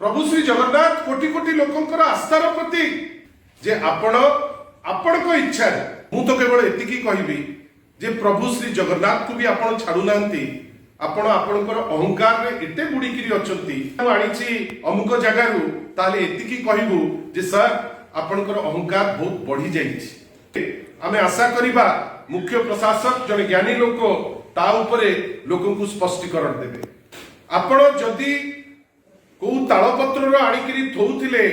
प्रभु श्री जगन्नाथ कोटि कोटि लोकंकर आस्थार प्रतीक जे आपण को इच्छा मु तो केवल एतिकी कहबी जे प्रभु श्री जगन्नाथ को भी आपण छाड़ू नांती आपण आपणकर अहंकार रे एते बुड़ीकिरी अछंती आनीछि अमुक जगारू ताले एतिकी कहबू जे सर आपणकर अहंकार बहुत बढ़ी जाइछि आमे आशा करिबा मुख्य प्रशासक जने ज्ञानी लोक ता उपरे लोकन को स्पष्टीकरण देबे आपण जदी को तालपत्र आनिकिरी थौथिले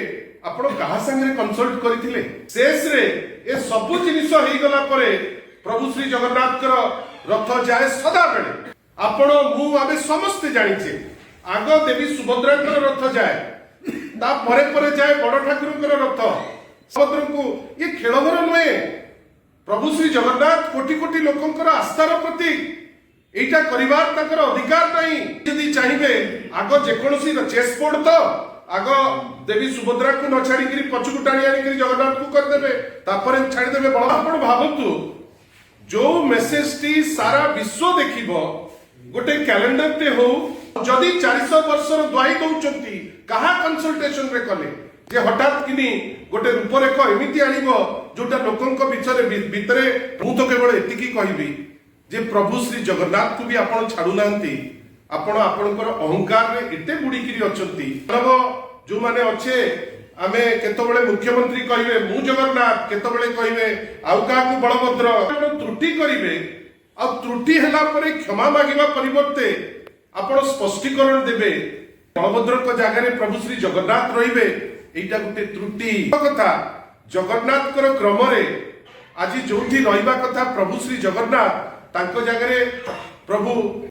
आपण कहा संगे कंसल्ट करथिले शेष रे ए सब जिनिस हेई गला परे प्रभु श्री जगन्नाथ रथ जाए सदा बेले आपण मु आबे समस्त जानिछे आग देवी सुभद्रा रथ जाए ता परे परे जाए बड़ ठाकुर रथ सुभद्रा को ये खेल घर नुहे प्रभु श्री जगन्नाथ कोटि कोटि लोकंकर आस्थार प्रतीक एटा करिवार ताकर अधिकार नहीं यदि चाहिए आग जेकोसी चेस बोर्ड तो आग देवी सुभद्रा को न छाड़ी पछकु टाणी आनी जगन्नाथ को करदेबे तापर छाड़ीदेबे बड़ आपण भाबतु जो मेसेज टी सारा विश्व देखिबो गोटे कैलेंडर टे हो जदि 400 वर्षर द्वाई दउचंती कहा कंसल्टेशन रे कले जे हठात किनी गोटे रूपरेख एमिति आनिबो जोटा लोकंक भितरे मु तो केवल एतिकी कहबी जे प्रभु श्री जगन्नाथ को भी आपण छाड़ू नांती आपण आपणकर अहंकार रे एते बुड़ीकिरी अछंती जो माने अच्छे आमे केतबेले मुख्यमंत्री कहिबे मु जगन्नाथ केतबेले कहिबे आउ का को बलभद्र त्रुटि करिवे आ त्रुटि हला परे क्षमा मागिबा परिवर्ते आपण स्पष्टीकरण देबे बलभद्र को जागा रे प्रभु श्री जगन्नाथ रहिबे एटा गुटे त्रुटि कथा जगन्नाथ कर क्रम रे आज जोठी रहिबा कथा प्रभु श्री जगन्नाथ तांको जागा रे प्रभु